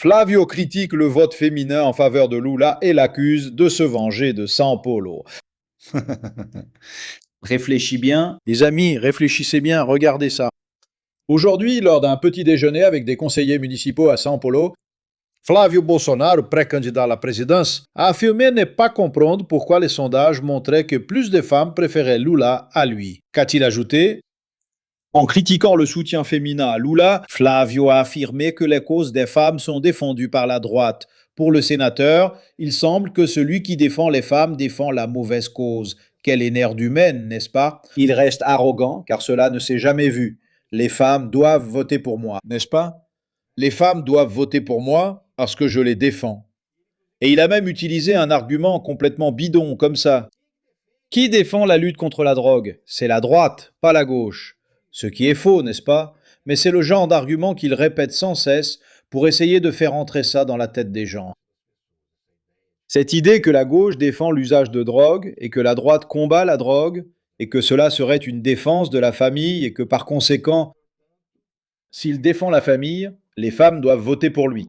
Flavio critique le vote féminin en faveur de Lula et l'accuse de se venger de São Paulo. Réfléchis bien. Les amis, réfléchissez bien, regardez ça. Aujourd'hui, lors d'un petit déjeuner avec des conseillers municipaux à São Paulo, Flávio Bolsonaro, pré-candidat à la présidence, a affirmé ne pas comprendre pourquoi les sondages montraient que plus de femmes préféraient Lula à lui. Qu'a-t-il ajouté? En critiquant le soutien féminin à Lula, Flávio a affirmé que les causes des femmes sont défendues par la droite. Pour le sénateur, il semble que celui qui défend les femmes défend la mauvaise cause. Quelle énergie humaine, n'est-ce pas? Il reste arrogant, car cela ne s'est jamais vu. Les femmes doivent voter pour moi, n'est-ce pas? Les femmes doivent voter pour moi parce que je les défends. Et il a même utilisé un argument complètement bidon, comme ça. Qui défend la lutte contre la drogue? C'est la droite, pas la gauche. Ce qui est faux, n'est-ce pas? Mais c'est le genre d'argument qu'il répète sans cesse pour essayer de faire entrer ça dans la tête des gens. Cette idée que la gauche défend l'usage de drogue et que la droite combat la drogue et que cela serait une défense de la famille et que par conséquent, s'il défend la famille, les femmes doivent voter pour lui.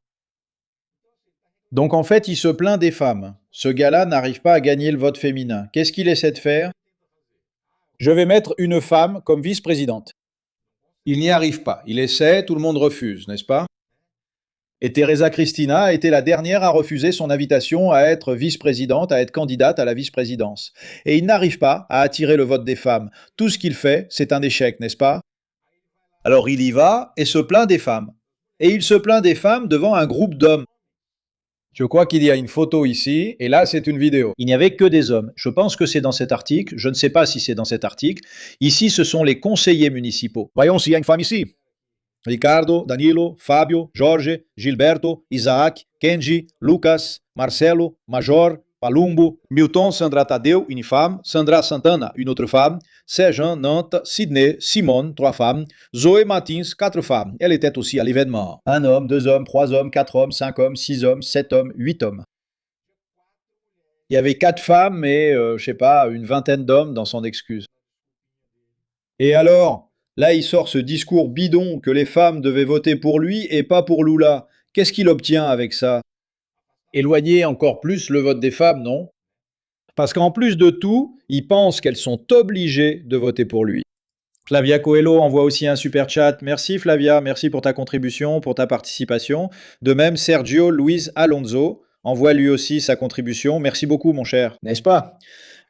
Donc en fait, il se plaint des femmes. Ce gars-là n'arrive pas à gagner le vote féminin. Qu'est-ce qu'il essaie de faire? Je vais mettre une femme comme vice-présidente. Il n'y arrive pas. Il essaie, tout le monde refuse, n'est-ce pas? Et Teresa Cristina a été la dernière à refuser son invitation à être vice-présidente, à être candidate à la vice-présidence. Et il n'arrive pas à attirer le vote des femmes. Tout ce qu'il fait, c'est un échec, n'est-ce pas? Alors il y va et se plaint des femmes. Et il se plaint des femmes devant un groupe d'hommes. Je crois qu'il y a une photo ici, et là c'est une vidéo. Il n'y avait que des hommes. Je pense que c'est dans cet article, je ne sais pas si c'est dans cet article. Ici, ce sont les conseillers municipaux. Voyons s'il y a une femme ici. Ricardo, Danilo, Fabio, Jorge, Gilberto, Isaac, Kenji, Lucas, Marcelo, Major, Palumbo, Milton, Sandra Tadeu, une femme, Sandra Santana, une autre femme, Sergent, Nantes, Sydney, Simone, 3 femmes, Zoé Martins, 4 femmes. Elle était aussi à l'événement. 1 homme, 2 hommes, 3 hommes, 4 hommes, 5 hommes, 6 hommes, 7 hommes, 8 hommes. Il y avait 4 femmes et, je sais pas, une vingtaine d'hommes dans son excuse. Et alors, là, il sort ce discours bidon que les femmes devaient voter pour lui et pas pour Lula. Qu'est-ce qu'il obtient avec ça? Éloigner encore plus le vote des femmes, non? Parce qu'en plus de tout, il pense qu'elles sont obligées de voter pour lui. Flavia Coelho envoie aussi un super chat. Merci Flavia, merci pour ta contribution, pour ta participation. De même, Sergio Luis Alonso envoie lui aussi sa contribution. Merci beaucoup mon cher, n'est-ce pas?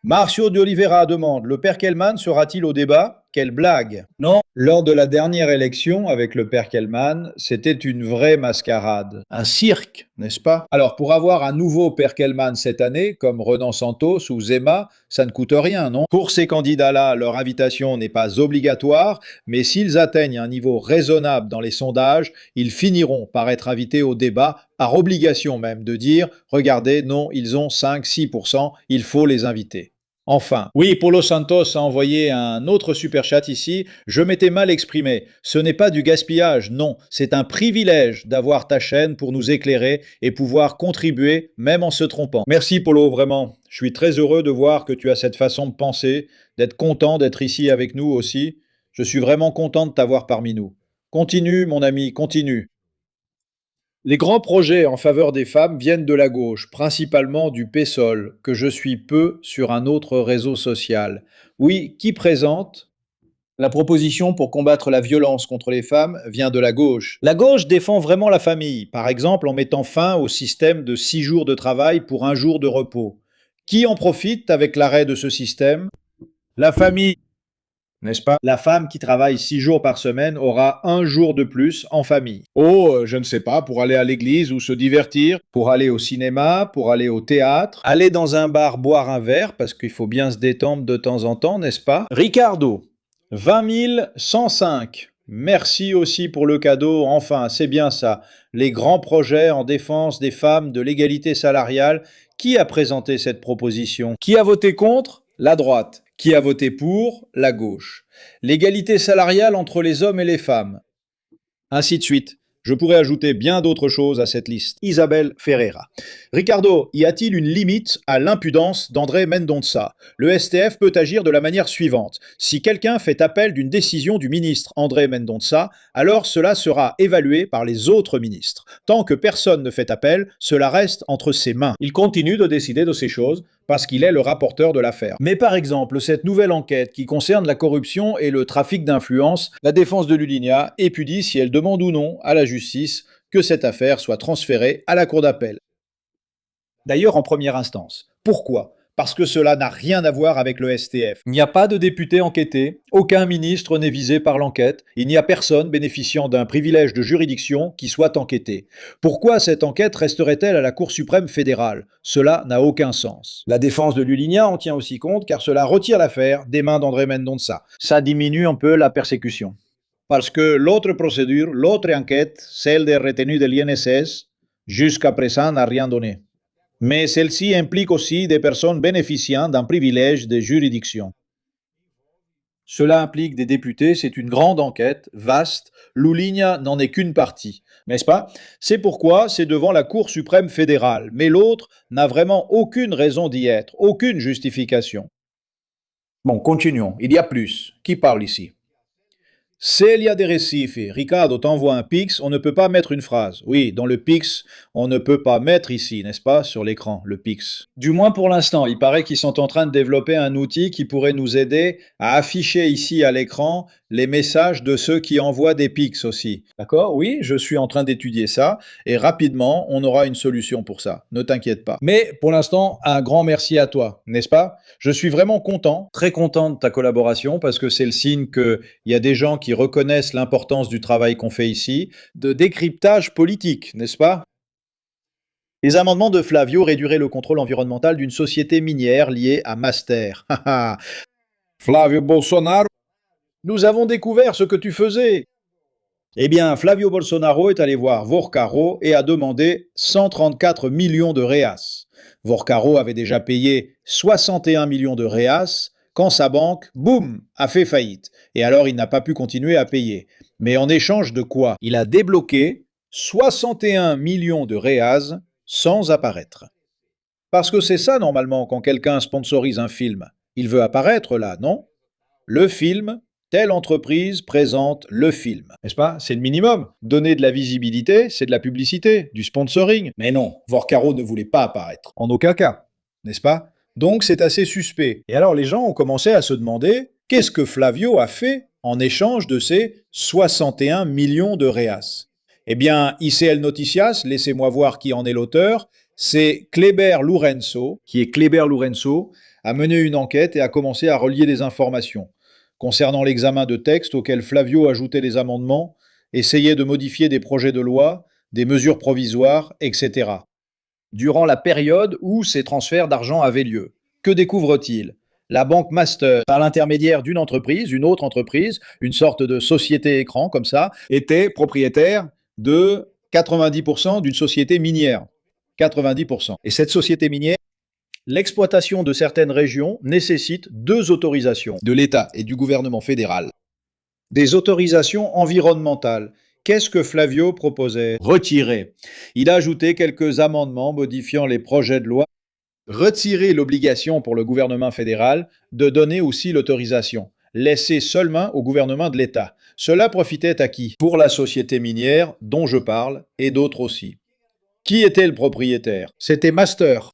Marcio de Oliveira demande, le père Kellman sera-t-il au débat? Quelle blague! Non. Lors de la dernière élection avec le père Kellman, c'était une vraie mascarade. Un cirque, n'est-ce pas? Alors pour avoir un nouveau père Kellman cette année, comme Renan Santos ou Zema, ça ne coûte rien, non? Pour ces candidats-là, leur invitation n'est pas obligatoire, mais s'ils atteignent un niveau raisonnable dans les sondages, ils finiront par être invités au débat, par obligation même de dire, regardez, non, ils ont 5-6%, il faut les inviter. Enfin, oui, Polo Santos a envoyé un autre super chat ici. Je m'étais mal exprimé. Ce n'est pas du gaspillage, non. C'est un privilège d'avoir ta chaîne pour nous éclairer et pouvoir contribuer, même en se trompant. Merci Polo, vraiment. Je suis très heureux de voir que tu as cette façon de penser, d'être content d'être ici avec nous aussi. Je suis vraiment content de t'avoir parmi nous. Continue, mon ami, continue. Les grands projets en faveur des femmes viennent de la gauche, principalement du PSOL, que je suis peu sur un autre réseau social. Oui, qui présente? La proposition pour combattre la violence contre les femmes vient de la gauche. La gauche défend vraiment la famille, par exemple en mettant fin au système de 6 jours de travail pour 1 jour de repos. Qui en profite avec l'arrêt de ce système? La famille. N'est-ce pas? La femme qui travaille 6 jours par semaine aura 1 jour de plus en famille. Oh, je ne sais pas, pour aller à l'église ou se divertir, pour aller au cinéma, pour aller au théâtre, aller dans un bar boire un verre, parce qu'il faut bien se détendre de temps en temps, n'est-ce pas? Ricardo, 20 105. Merci aussi pour le cadeau, enfin, c'est bien ça. Les grands projets en défense des femmes, de l'égalité salariale. Qui a présenté cette proposition? Qui a voté contre? La droite. Qui a voté pour? La gauche. L'égalité salariale entre les hommes et les femmes. Ainsi de suite. Je pourrais ajouter bien d'autres choses à cette liste. Isabelle Ferreira. Ricardo, y a-t-il une limite à l'impudence d'André Mendonça? Le STF peut agir de la manière suivante. Si quelqu'un fait appel d'une décision du ministre André Mendonça, alors cela sera évalué par les autres ministres. Tant que personne ne fait appel, cela reste entre ses mains. Il continue de décider de ces choses parce qu'il est le rapporteur de l'affaire. Mais par exemple, cette nouvelle enquête qui concerne la corruption et le trafic d'influence, la défense de Luligna épudie si elle demande ou non à la justice que cette affaire soit transférée à la cour d'appel. D'ailleurs en première instance. Pourquoi? Parce que cela n'a rien à voir avec le STF. Il n'y a pas de député enquêté, aucun ministre n'est visé par l'enquête, il n'y a personne bénéficiant d'un privilège de juridiction qui soit enquêté. Pourquoi cette enquête resterait-elle à la Cour suprême fédérale? Cela n'a aucun sens. La défense de Luligna en tient aussi compte car cela retire l'affaire des mains d'André Mendonça. Ça diminue un peu la persécution. Parce que l'autre procédure, l'autre enquête, celle des retenus de l'INSS, jusqu'à présent n'a rien donné. Mais celle-ci implique aussi des personnes bénéficiant d'un privilège de juridiction. Cela implique des députés, c'est une grande enquête, vaste, Luligna n'en est qu'une partie, n'est-ce pas? C'est pourquoi c'est devant la Cour suprême fédérale, mais l'autre n'a vraiment aucune raison d'y être, aucune justification. Bon, continuons, il y a plus. Qui parle ici? Célia de Recife, Ricardo t'envoie un pix, on ne peut pas mettre une phrase. Oui, dans le pix, on ne peut pas mettre ici, n'est-ce pas, sur l'écran, le pix. Du moins pour l'instant, il paraît qu'ils sont en train de développer un outil qui pourrait nous aider à afficher ici à l'écran les messages de ceux qui envoient des pix aussi. D'accord? Oui, je suis en train d'étudier ça et rapidement, on aura une solution pour ça. Ne t'inquiète pas. Mais pour l'instant, un grand merci à toi, n'est-ce pas? Je suis vraiment content, très content de ta collaboration parce que c'est le signe qu'il y a des gens qui reconnaissent l'importance du travail qu'on fait ici, de décryptage politique, n'est-ce pas? Les amendements de Flavio réduiraient le contrôle environnemental d'une société minière liée à Master. Flavio Bolsonaro, nous avons découvert ce que tu faisais. Eh bien, Flavio Bolsonaro est allé voir Vorcaro et a demandé 134 millions de reas. Vorcaro avait déjà payé 61 millions de reas quand sa banque, boum, a fait faillite. Et alors il n'a pas pu continuer à payer. Mais en échange de quoi? Il a débloqué 61 millions de reas sans apparaître. Parce que c'est ça normalement quand quelqu'un sponsorise un film. Il veut apparaître là, non? Le film, telle entreprise présente le film. N'est-ce pas? C'est le minimum. Donner de la visibilité, c'est de la publicité, du sponsoring. Mais non, Vorcaro ne voulait pas apparaître. En aucun cas. N'est-ce pas? Donc c'est assez suspect. Et alors les gens ont commencé à se demander qu'est-ce que Flavio a fait en échange de ces 61 millions de reas. Eh bien, ICL Noticias, laissez-moi voir qui en est l'auteur, c'est Kleber Lourenço, qui est Kleber Lourenço, a mené une enquête et a commencé à relier des informations concernant l'examen de textes auxquels Flavio ajoutait des amendements, essayait de modifier des projets de loi, des mesures provisoires, etc. Durant la période où ces transferts d'argent avaient lieu. Que découvre-t-il? La banque Master, par l'intermédiaire d'une entreprise, une autre entreprise, une sorte de société écran comme ça, était propriétaire de 90% d'une société minière. 90%. Et cette société minière, l'exploitation de certaines régions nécessite 2 autorisations de l'État et du gouvernement fédéral. Des autorisations environnementales. Qu'est-ce que Flavio proposait? Retirer. Il a ajouté quelques amendements modifiant les projets de loi. Retirer l'obligation pour le gouvernement fédéral de donner aussi l'autorisation. Laisser seulement au gouvernement de l'État. Cela profitait à qui? Pour la société minière dont je parle et d'autres aussi. Qui était le propriétaire? C'était Master.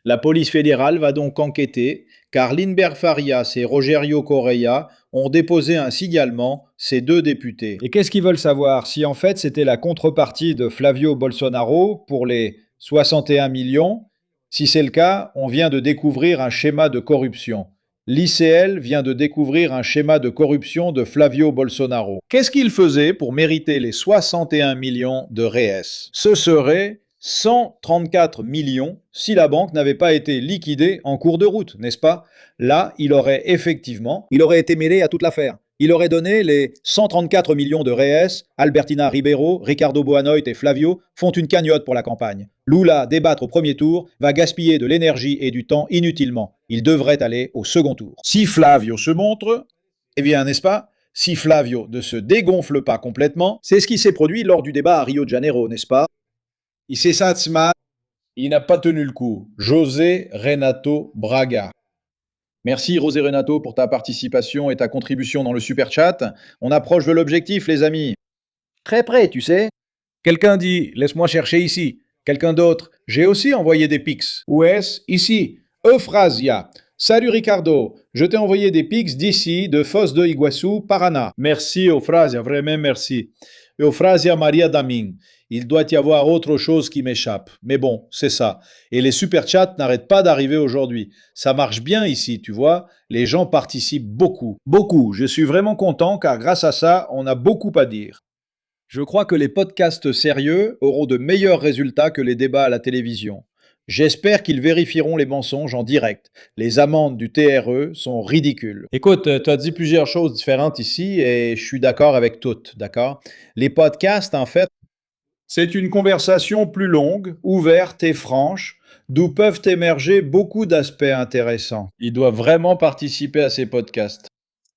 La police fédérale va donc enquêter, car Lindbergh Farias et Rogerio Correia ont déposé un signalement, ces 2 députés. Et qu'est-ce qu'ils veulent savoir? Si en fait c'était la contrepartie de Flavio Bolsonaro pour les 61 millions? Si c'est le cas, on vient de découvrir un schéma de corruption. L'ICL vient de découvrir un schéma de corruption de Flavio Bolsonaro. Qu'est-ce qu'il faisait pour mériter les 61 millions de rees? Ce serait 134 millions si la banque n'avait pas été liquidée en cours de route, n'est-ce pas? Là, il aurait été mêlé à toute l'affaire. Il aurait donné les 134 millions de rees, Albertina Ribeiro, Ricardo Boanoit et Flavio font une cagnotte pour la campagne. Lula, débattre au premier tour, va gaspiller de l'énergie et du temps inutilement. Il devrait aller au second tour. Si Flavio se montre, eh bien, n'est-ce pas? Si Flavio ne se dégonfle pas complètement, c'est ce qui s'est produit lors du débat à Rio de Janeiro, n'est-ce pas? Il n'a pas tenu le coup. José Renato Braga. Merci José Renato pour ta participation et ta contribution dans le super chat. On approche de l'objectif, les amis. Très près, tu sais. Quelqu'un dit, laisse-moi chercher ici. Quelqu'un d'autre, j'ai aussi envoyé des pics. Où est-ce? Ici. Euphrasia. Salut Ricardo, je t'ai envoyé des pics d'ici, de Foz do Iguaçu, Paraná. Merci Euphrasia, vraiment merci. Euphrasia Maria Damin. Il doit y avoir autre chose qui m'échappe. Mais bon, c'est ça. Et les super chats n'arrêtent pas d'arriver aujourd'hui. Ça marche bien ici, tu vois. Les gens participent beaucoup. Beaucoup. Je suis vraiment content car grâce à ça, on a beaucoup à dire. Je crois que les podcasts sérieux auront de meilleurs résultats que les débats à la télévision. J'espère qu'ils vérifieront les mensonges en direct. Les amendes du TRE sont ridicules. Écoute, tu as dit plusieurs choses différentes ici et je suis d'accord avec toutes, d'accord? Les podcasts, en fait, c'est une conversation plus longue, ouverte et franche, d'où peuvent émerger beaucoup d'aspects intéressants. Il doit vraiment participer à ces podcasts.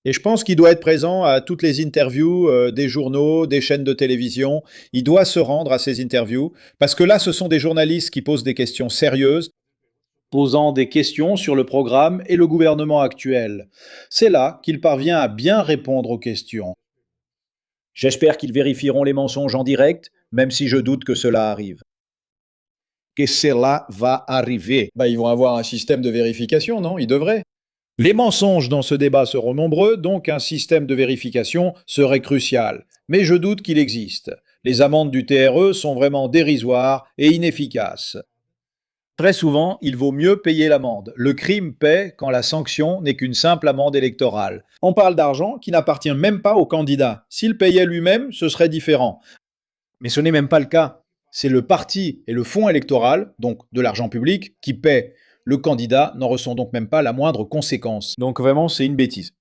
Et je pense qu'il doit être présent à toutes les interviews des journaux, des chaînes de télévision. Il doit se rendre à ces interviews parce que là, ce sont des journalistes qui posent des questions sérieuses, posant des questions sur le programme et le gouvernement actuel. C'est là qu'il parvient à bien répondre aux questions. J'espère qu'ils vérifieront les mensonges en direct, même si je doute que cela arrive. Que cela va arriver. Ils vont avoir un système de vérification, non? Ils devraient. Les mensonges dans ce débat seront nombreux, donc un système de vérification serait crucial. Mais je doute qu'il existe. Les amendes du TRE sont vraiment dérisoires et inefficaces. Très souvent, il vaut mieux payer l'amende. Le crime paie quand la sanction n'est qu'une simple amende électorale. On parle d'argent qui n'appartient même pas au candidat. S'il payait lui-même, ce serait différent. Mais ce n'est même pas le cas. C'est le parti et le fonds électoral, donc de l'argent public, qui paient. Le candidat n'en ressent donc même pas la moindre conséquence. Donc vraiment, c'est une bêtise.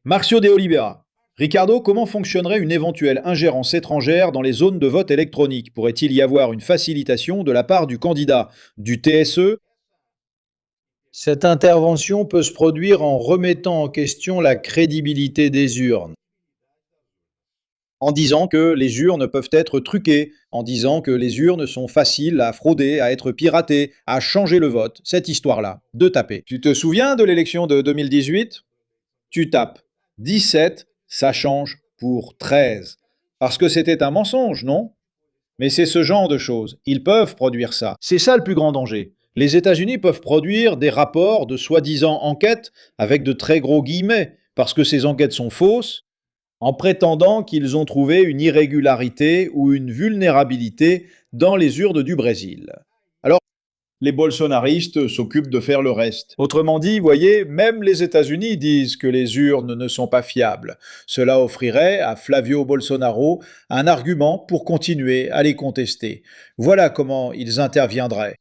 Marcio de Oliveira. Ricardo, comment fonctionnerait une éventuelle ingérence étrangère dans les zones de vote électronique? Pourrait-il y avoir une facilitation de la part du candidat, du TSE? Cette intervention peut se produire en remettant en question la crédibilité des urnes, en disant que les urnes peuvent être truquées, en disant que les urnes sont faciles à frauder, à être piratées, à changer le vote, cette histoire-là, de taper. Tu te souviens de l'élection de 2018? Tu tapes 17, ça change pour 13. Parce que c'était un mensonge, non? Mais c'est ce genre de choses. Ils peuvent produire ça. C'est ça le plus grand danger. Les États-Unis peuvent produire des rapports de soi-disant enquêtes avec de très gros guillemets, parce que ces enquêtes sont fausses, en prétendant qu'ils ont trouvé une irrégularité ou une vulnérabilité dans les urnes du Brésil. Alors, les bolsonaristes s'occupent de faire le reste. Autrement dit, voyez, même les États-Unis disent que les urnes ne sont pas fiables. Cela offrirait à Flavio Bolsonaro un argument pour continuer à les contester. Voilà comment ils interviendraient.